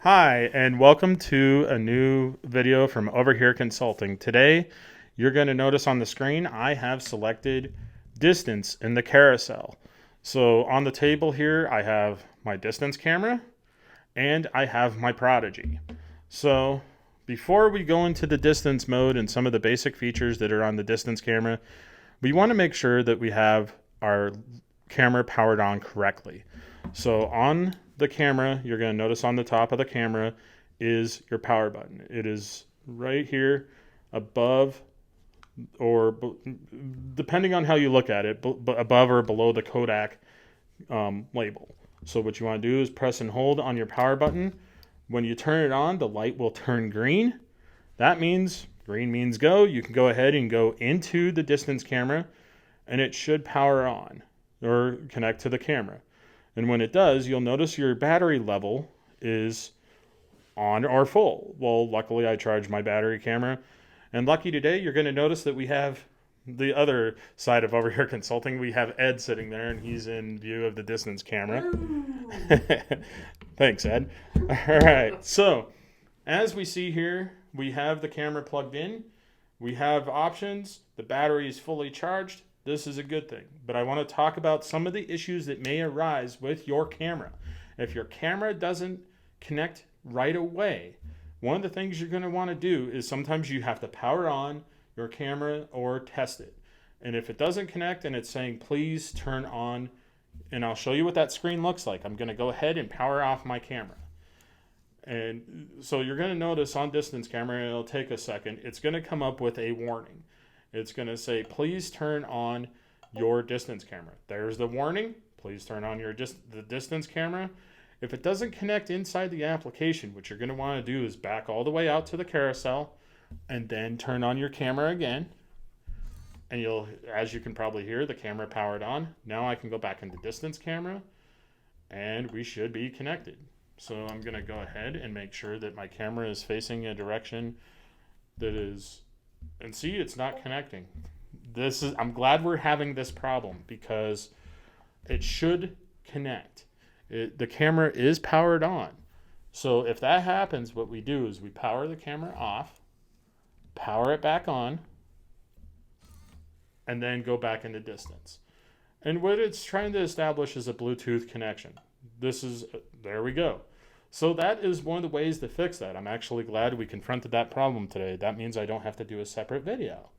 Hi, and welcome to a new video from Over Here Consulting. Today, you're going to notice on the screen, I have selected distance in the carousel. So on the table here, I have my distance camera and I have my Prodigy. So before we go into the distance mode and some of the basic features that are on the distance camera, we want to make sure that we have our camera powered on correctly. So on the camera, you're going to notice on the top of the camera is your power button. It is right here above, or depending on how you look at it, above or below the Kodak label. So what you want to do is press and hold on your power button. When you turn it on, the light will turn green. That means green means go. You can go ahead and go into the distance camera and it should power on or connect to the camera. And when it does, you'll notice your battery level is on or full. Well, luckily I charged my battery camera. And lucky today, you're going to notice that we have the other side of Over Here Consulting. We have Ed sitting there and he's in view of the distance camera. Thanks, Ed. All right. So as we see here, we have the camera plugged in. We have options. The battery is fully charged. This is a good thing, but I want to talk about some of the issues that may arise with your camera. If your camera doesn't connect right away, one of the things you're going to want to do is sometimes you have to power on your camera or test it. And if it doesn't connect and it's saying, please turn on, and I'll show you what that screen looks like. I'm going to go ahead and power off my camera. And so you're going to notice on distance camera, and it'll take a second, it's going to come up with a warning. It's going to say, please turn on your distance camera. There's the warning. Please turn on the distance camera. If it doesn't connect inside the application, what you're going to want to do is back all the way out to the carousel and then turn on your camera again. And you'll, as you can probably hear, the camera powered on. Now I can go back into distance camera and we should be connected. So I'm going to go ahead and make sure that my camera is facing a direction that is... And see, it's not connecting. I'm glad we're having this problem because it should connect. The camera is powered on. So if that happens, what we do is we power the camera off, power it back on, and then go back into distance. And what it's trying to establish is a Bluetooth connection. There we go. So that is one of the ways to fix that. I'm actually glad we confronted that problem today. That means I don't have to do a separate video.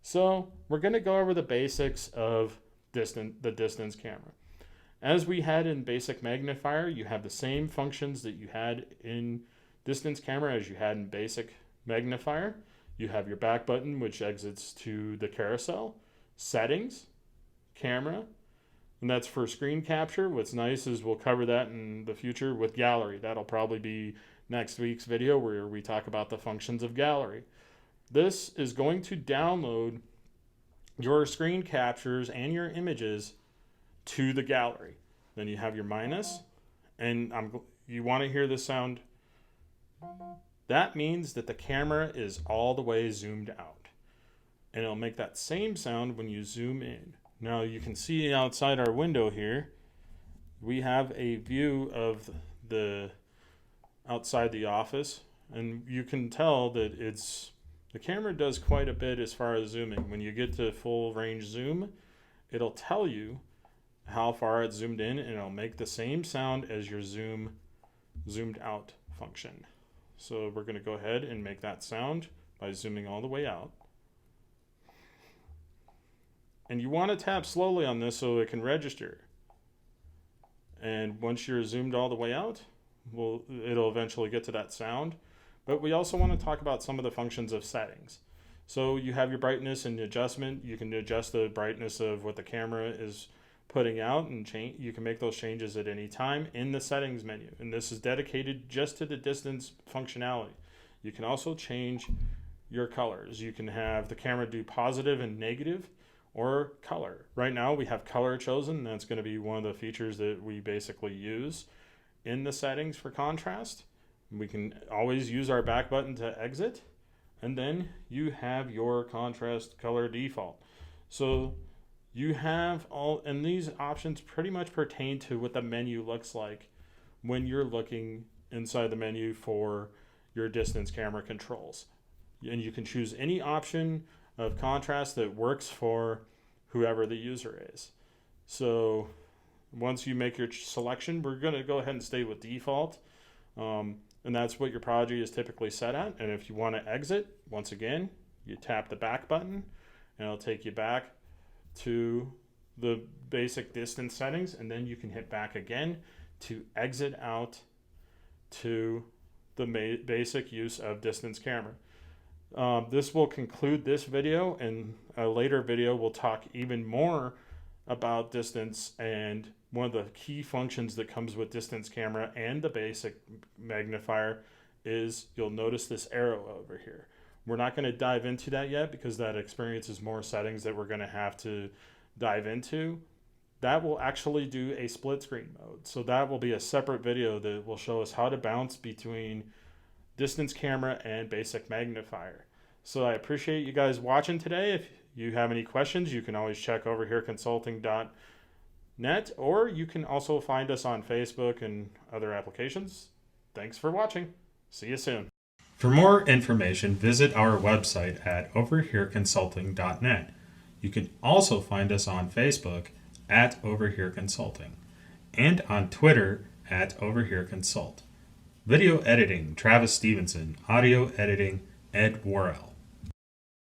So we're going to go over the basics of the distance camera. As we had in basic magnifier, you have the same functions that you had in distance camera as you had in basic magnifier. You have your back button, which exits to the carousel, settings, camera, and that's for screen capture. What's nice is we'll cover that in the future with gallery. That'll probably be next week's video where we talk about the functions of gallery. This is going to download your screen captures and your images to the gallery. Then you have your minus, and you want to hear this sound. That means that the camera is all the way zoomed out. And it'll make that same sound when you zoom in. Now you can see outside our window here, we have a view of the outside the office, and you can tell that the camera does quite a bit as far as zooming. When you get to full range zoom, it'll tell you how far it's zoomed in, and it'll make the same sound as your zoomed out function. So we're going to go ahead and make that sound by zooming all the way out. And you want to tap slowly on this so it can register. And once you're zoomed all the way out, it'll eventually get to that sound. But we also want to talk about some of the functions of settings. So you have your brightness and adjustment. You can adjust the brightness of what the camera is putting out, and you can make those changes at any time in the settings menu. And this is dedicated just to the distance functionality. You can also change your colors. You can have the camera do positive and negative, or color. Right now we have color chosen. That's going to be one of the features that we basically use in the settings for contrast. We can always use our back button to exit, and then you have your contrast color default. So you have and these options pretty much pertain to what the menu looks like when you're looking inside the menu for your distance camera controls. And you can choose any option of contrast that works for whoever the user is. So once you make your selection, we're going to go ahead and stay with default. And that's what your Prodigy is typically set at. And if you want to exit, once again, you tap the back button and it'll take you back to the basic distance settings. And then you can hit back again to exit out to the basic use of distance camera. This will conclude this video, and a later video we'll talk even more about distance, and one of the key functions that comes with distance camera and the basic magnifier is you'll notice this arrow over here. We're not going to dive into that yet because that experiences more settings that we're going to have to dive into. That will actually do a split screen mode. So that will be a separate video that will show us how to bounce between distance camera and basic magnifier. So I appreciate you guys watching today. If you have any questions, you can always check overhereconsulting.net, or you can also find us on Facebook and other applications. Thanks for watching. See you soon. For more information, visit our website at overhereconsulting.net. You can also find us on Facebook at overhereconsulting and on Twitter at overhereconsult. Video editing, Travis Stevenson. Audio editing, Ed Worrell.